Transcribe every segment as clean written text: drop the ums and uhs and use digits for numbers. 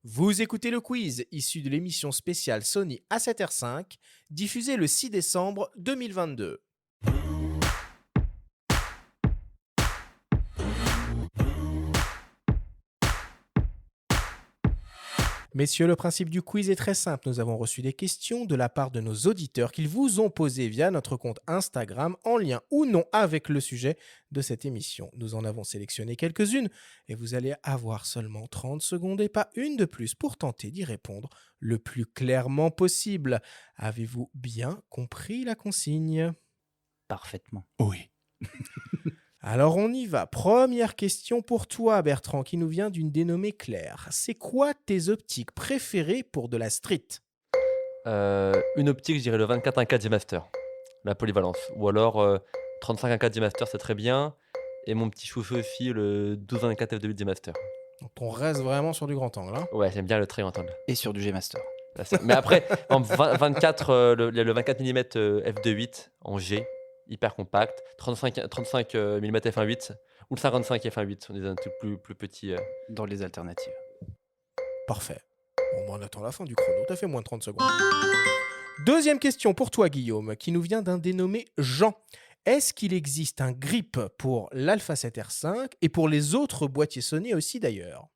Vous écoutez le quiz issu de l'émission spéciale Sony A7R5, diffusée le 6 décembre 2022. Messieurs, le principe du quiz est très simple. Nous avons reçu des questions de la part de nos auditeurs qu'ils vous ont posées via notre compte Instagram en lien ou non avec le sujet de cette émission. Nous en avons sélectionné quelques-unes et vous allez avoir seulement 30 secondes et pas une de plus pour tenter d'y répondre le plus clairement possible. Avez-vous bien compris la consigne ? Parfaitement. Oui. Alors on y va. Première question pour toi, Bertrand, qui nous vient d'une dénommée Claire. C'est quoi tes optiques préférées pour de la street ? Une optique, je dirais le 24 1/4 G-Master, la polyvalence. Ou alors 35 1/4 G-Master, c'est très bien. Et mon petit chouchou aussi, le 12 1/4 f2.8 G-Master. Donc on reste vraiment sur du grand angle. Hein. Ouais, j'aime bien le très grand angle. Et sur du G-Master. Mais après, par exemple, 24, le 24 mm f2.8 en G, hyper compact. 35 mm f1.8 ou le 55 f1.8, on est un truc plus petit. Dans les alternatives. Parfait. Bon, on attend la fin du chrono. T'as fait moins de 30 secondes. Deuxième question pour toi, Guillaume, qui nous vient d'un dénommé Jean. Est-ce qu'il existe un grip pour l'Alpha 7R5 et pour les autres boîtiers Sony aussi d'ailleurs ?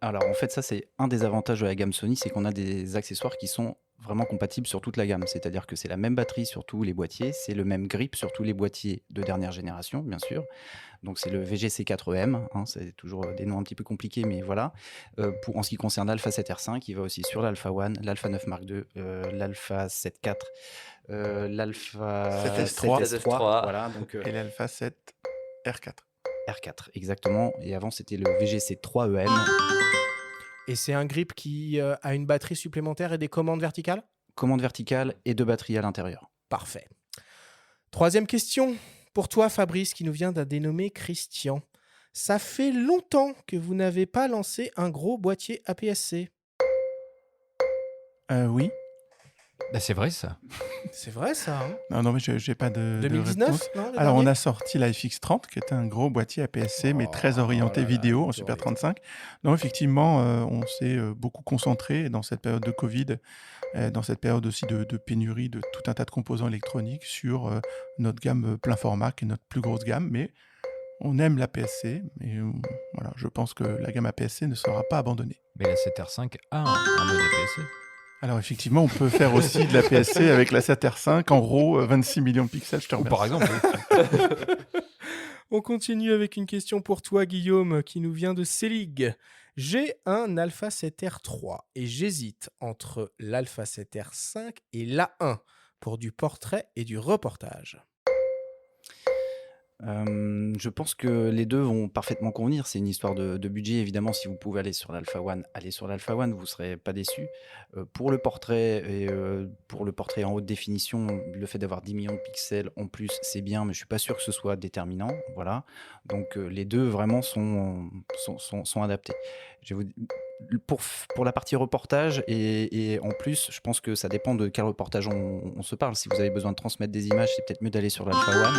Alors en fait, ça c'est un des avantages de la gamme Sony, c'est qu'on a des accessoires qui sont vraiment compatibles sur toute la gamme. C'est-à-dire que c'est la même batterie sur tous les boîtiers, c'est le même grip sur tous les boîtiers de dernière génération, bien sûr. Donc c'est le VGC4EM, hein, c'est toujours des noms un petit peu compliqués, mais voilà. En ce qui concerne l'Alpha 7R5, il va aussi sur l'Alpha One, l'Alpha 9 Mark II, l'Alpha 7 IV, l'Alpha 7S3. 7S3, voilà, donc Et l'Alpha 7 R4. R4, exactement. Et avant, c'était le VGC3EM. Et c'est un grip qui a une batterie supplémentaire et des commandes verticales ? Commande verticale et 2 batteries à l'intérieur. Parfait. Troisième question pour toi, Fabrice, qui nous vient d'un dénommé Christian. Ça fait longtemps que vous n'avez pas lancé un gros boîtier APS-C. Oui. Bah, c'est vrai ça. C'est vrai ça, hein ? Non, mais j'ai pas de 2019 réponse. non, le Alors, on dernier a sorti la FX30, qui est un gros boîtier APS-C, mais très Oh orienté là là, vidéo en horrible. Super 35. Non, effectivement, on s'est beaucoup concentré dans cette période de Covid, dans cette période aussi de pénurie de tout un tas de composants électroniques sur notre gamme plein format, qui est notre plus grosse gamme, mais on aime l'APS-C, et voilà, je pense que la gamme APS-C ne sera pas abandonnée. Mais la 7R5 a un mode APS-C. Alors effectivement, on peut faire aussi de la PSC avec la 7R5 en RAW 26 millions de pixels, je te Ou remercie. par exemple, oui. On continue avec une question pour toi, Guillaume, qui nous vient de Selig. J'ai un Alpha 7R3 et j'hésite entre l'Alpha 7R5 et l'A1 pour du portrait et du reportage. Je pense que les deux vont parfaitement convenir. C'est une histoire de budget, évidemment. Si vous pouvez aller sur l'Alpha One, allez sur l'Alpha One, vous ne serez pas déçus. Pour le portrait et pour le portrait en haute définition, le fait d'avoir 10 millions de pixels en plus, c'est bien, mais je ne suis pas sûr que ce soit déterminant. Voilà. Donc les deux vraiment sont adaptés. Je vais pour la partie reportage et en plus, je pense que ça dépend de quel reportage on se parle. Si vous avez besoin de transmettre des images, c'est peut-être mieux d'aller sur l'Alpha One.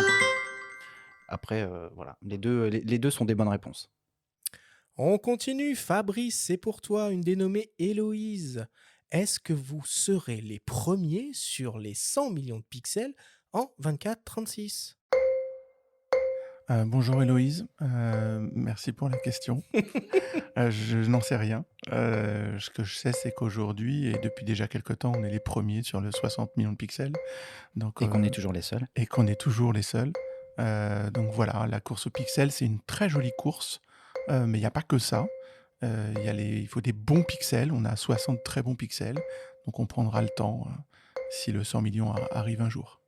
Après, voilà, les deux sont des bonnes réponses. On continue. Fabrice, c'est pour toi une dénommée Héloïse. Est-ce que vous serez les premiers sur les 100 millions de pixels en 24-36 ? Bonjour Héloïse, merci pour la question. Je n'en sais rien. Ce que je sais, c'est qu'aujourd'hui, et depuis déjà quelques temps, on est les premiers sur le 60 millions de pixels. Donc, Et qu'on est toujours les seuls. Et qu'on est toujours les seuls. Donc voilà, la course aux pixels, c'est une très jolie course, mais il n'y a pas que ça. Il faut des bons pixels, on a 60 très bons pixels, donc on prendra le temps si le 100 millions arrive un jour.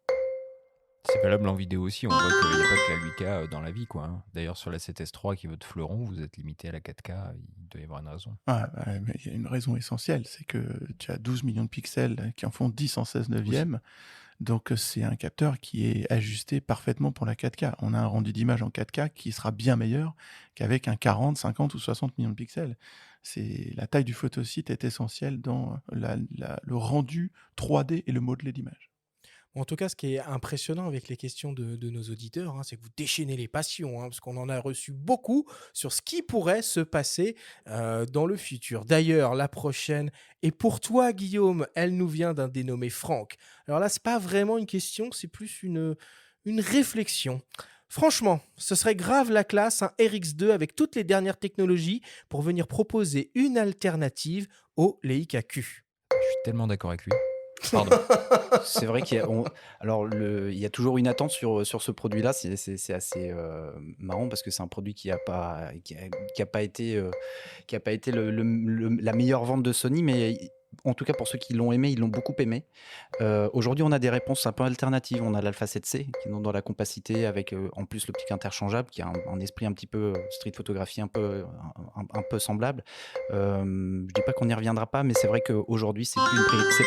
C'est valable en vidéo aussi. On voit qu'il n'y a pas que la 8K dans la vie, quoi. Hein. D'ailleurs, sur la 7S3 qui est votre fleuron, vous êtes limité à la 4K. Il doit y avoir une raison. Mais il y a une raison essentielle, c'est que tu as 12 millions de pixels qui en font 10 en 16 neuvième. Donc c'est un capteur qui est ajusté parfaitement pour la 4K. On a un rendu d'image en 4K qui sera bien meilleur qu'avec un 40, 50 ou 60 millions de pixels. La taille du photosite est essentielle dans le rendu 3D et le modelé d'image. En tout cas, ce qui est impressionnant avec les questions de nos auditeurs, hein, c'est que vous déchaînez les passions, hein, parce qu'on en a reçu beaucoup sur ce qui pourrait se passer dans le futur. D'ailleurs, la prochaine est pour toi, Guillaume. Elle nous vient d'un dénommé Franck. Alors là, c'est pas vraiment une question, c'est plus une réflexion. Franchement, ce serait grave la classe, un RX2 avec toutes les dernières technologies pour venir proposer une alternative au Leica Q. Je suis tellement d'accord avec lui. Pardon. C'est vrai il y a toujours une attente sur ce produit-là. C'est assez marrant parce que c'est un produit qui a pas été la meilleure vente de Sony, mais en tout cas pour ceux qui l'ont aimé, ils l'ont beaucoup aimé. Aujourd'hui, on a des réponses un peu alternatives. On a l'Alpha 7C qui est dans la compacité avec en plus l'optique interchangeable qui a un esprit un petit peu street photographie un peu semblable. Je dis pas qu'on n'y reviendra pas, mais c'est vrai qu'aujourd'hui, c'est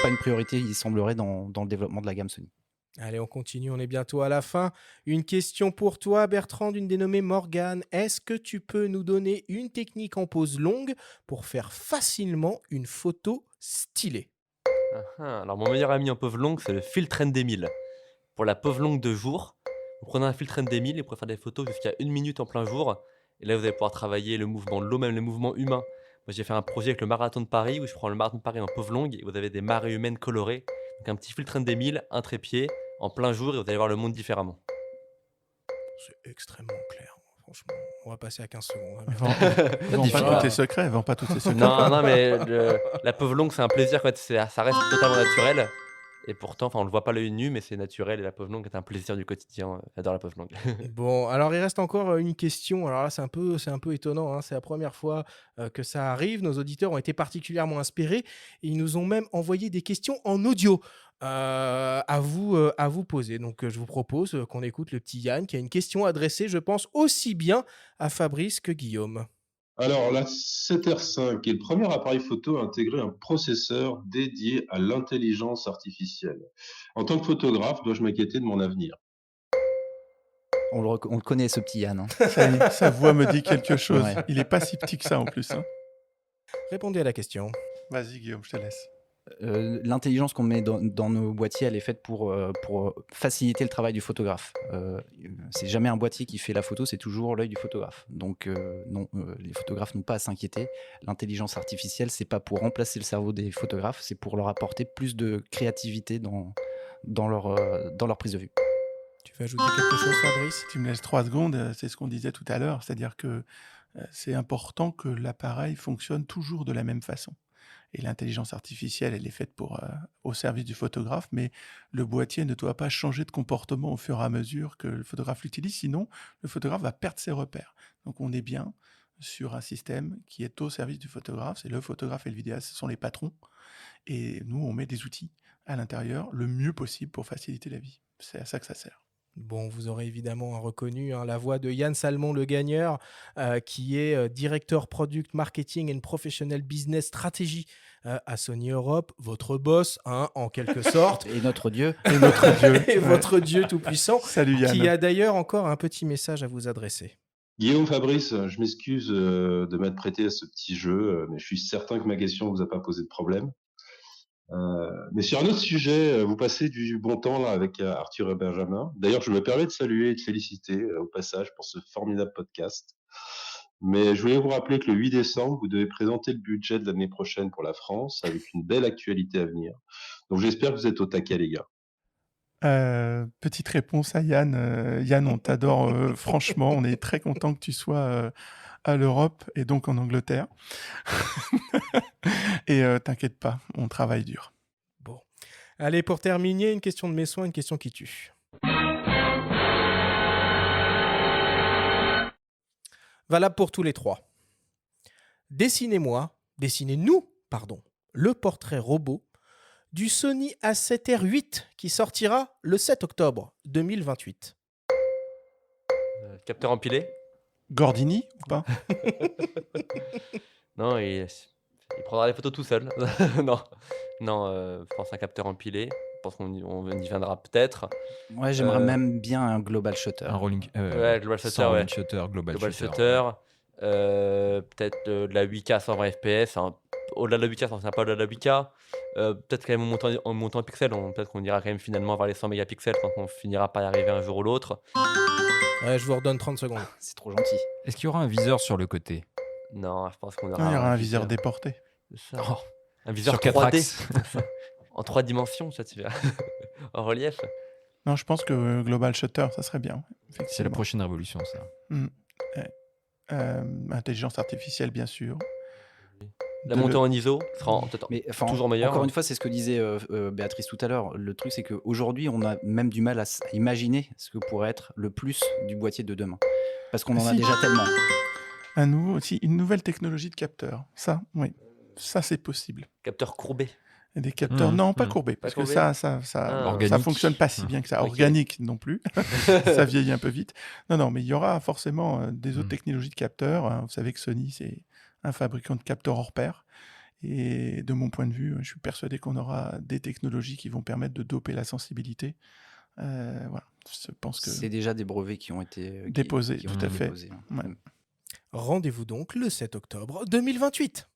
pas une priorité, il semblerait, dans le développement de la gamme Sony. Allez, on continue, on est bientôt à la fin. Une question pour toi, Bertrand, d'une dénommée Morgane. Est-ce que tu peux nous donner une technique en pose longue pour faire facilement une photo stylée? Alors, mon meilleur ami en pose longue, c'est le filtre ND1000. Pour la pose longue de jour, vous prenez un filtre ND1000 et vous pouvez faire des photos jusqu'à 1 minute en plein jour. Et là, vous allez pouvoir travailler le mouvement de l'eau, même le mouvement humain. Moi, j'ai fait un projet avec le marathon de Paris où je prends le marathon de Paris en pose longue et vous avez des marées humaines colorées. Donc, un petit filtre ND1000, un trépied, en plein jour et vous allez voir le monde différemment. C'est extrêmement clair, franchement. On va passer à 15 secondes. hein, Vends Difficile. pas tous tes secrets, vends pas tous tes secrets. Non, mais la pose longue, c'est un plaisir. Quoi. Ça reste totalement naturel. Et pourtant, on ne le voit pas l'œil nu, mais c'est naturel. Et la pose longue est un plaisir du quotidien. J'adore la pose longue. Bon, alors il reste encore une question. Alors là, c'est un peu étonnant, hein. C'est la première fois que ça arrive. Nos auditeurs ont été particulièrement inspirés et ils nous ont même envoyé des questions en audio à vous poser. Donc, je vous propose qu'on écoute le petit Yann qui a une question adressée, je pense, aussi bien à Fabrice que Guillaume. Alors, la 7R5 est le premier appareil photo à intégrer un processeur dédié à l'intelligence artificielle. En tant que photographe, dois-je m'inquiéter de mon avenir? On le connaît, ce petit Yann, hein. Sa voix me dit quelque chose. Ouais. Il est pas si petit que ça en plus, hein. Répondez à la question. Vas-y Guillaume, je te laisse. L'intelligence qu'on met dans nos boîtiers, elle est faite pour faciliter le travail du photographe. C'est jamais un boîtier qui fait la photo, c'est toujours l'œil du photographe. Donc non, les photographes n'ont pas à s'inquiéter. L'intelligence artificielle, c'est pas pour remplacer le cerveau des photographes, c'est pour leur apporter plus de créativité dans leur prise de vue. Tu veux ajouter quelque chose, Fabrice? Si tu me laisses 3 secondes, c'est ce qu'on disait tout à l'heure, c'est-à-dire que c'est important que l'appareil fonctionne toujours de la même façon. Et l'intelligence artificielle, elle est faite au service du photographe, mais le boîtier ne doit pas changer de comportement au fur et à mesure que le photographe l'utilise, sinon le photographe va perdre ses repères. Donc on est bien sur un système qui est au service du photographe, c'est le photographe et le vidéaste, ce sont les patrons, et nous on met des outils à l'intérieur le mieux possible pour faciliter la vie. C'est à ça que ça sert. Bon, vous aurez évidemment reconnu la voix de Yann Salmon, le gagneur, qui est directeur Product Marketing and Professional Business Strategy à Sony Europe, votre boss, hein, en quelque sorte, Et notre Dieu. Et notre Dieu. et votre Dieu tout-puissant, Salut Yann. qui a d'ailleurs encore un petit message à vous adresser. Guillaume, Fabrice, je m'excuse de m'être prêté à ce petit jeu, mais je suis certain que ma question ne vous a pas posé de problème. Mais sur un autre sujet, vous passez du bon temps là avec Arthur et Benjamin. D'ailleurs, je me permets de saluer et de féliciter au passage pour ce formidable podcast. Mais je voulais vous rappeler que le 8 décembre, vous devez présenter le budget de l'année prochaine pour la France avec une belle actualité à venir. Donc j'espère que vous êtes au taquet, les gars. Petite réponse à Yann. Yann, on t'adore franchement. On est très content que tu sois à l'Europe et donc en Angleterre. Et t'inquiète pas, on travaille dur. Bon. Allez, pour terminer, une question de mes soins, une question qui tue. Valable pour tous les trois. Dessinez-nous, le portrait robot du Sony A7R8 qui sortira le 7 octobre 2028. Capteur empilé? Gordini ou pas? Non, il prendra les photos tout seul. Non, je pense un capteur empilé. Je pense qu'on y viendra peut-être. Ouais, j'aimerais même bien un global shutter. Un rolling. Ouais, global shutter, sans ouais. rolling shutter, global Global shutter. shutter. Peut-être de la 8K à 120 fps. au-delà de la 8K, ça ne pas au-delà de la 8K. Peut-être quand même en montant en pixels, peut-être qu'on ira quand même finalement vers les 100 mégapixels quand on finira par y arriver un jour ou l'autre. Ouais, je vous redonne 30 secondes. C'est trop gentil. Est-ce qu'il y aura un viseur sur le côté? Non, je pense qu'on Non, aura il y aura un viseur déporté. C'est ça. Oh, Un viseur sur 4 3D axes. en 3 dimensions, ça tu verras. En relief. Non, je pense que Global Shutter, ça serait bien. C'est la Effectivement. prochaine révolution, ça. Ouais. Intelligence artificielle, bien sûr. La De montée le- en ISO sera peut-être Mais enfin, toujours meilleure. encore une fois, c'est ce que disait Béatrice tout à l'heure. Le truc, c'est qu'aujourd'hui, on a même du mal à imaginer ce que pourrait être le plus du boîtier de demain. Parce qu'on en a Si. déjà tellement. Une nouvelle technologie de capteur. Ça, oui. Ça, c'est possible. Capteur courbé. Et des capteurs, non, pas courbés, parce que courbés. ça Ah. Organique. fonctionne pas si bien que ça. Ok. Organique non plus, ça vieillit un peu vite. Non, mais il y aura forcément des autres technologies de capteurs. Hein. Vous savez que Sony, c'est un fabricant de capteurs hors pair. Et de mon point de vue, je suis persuadé qu'on aura des technologies qui vont permettre de doper la sensibilité. Voilà, je pense que C'est déjà des brevets qui ont été Déposés, qui ont tout à été fait. déposés, hein. Ouais. Rendez-vous donc le 7 octobre 2028.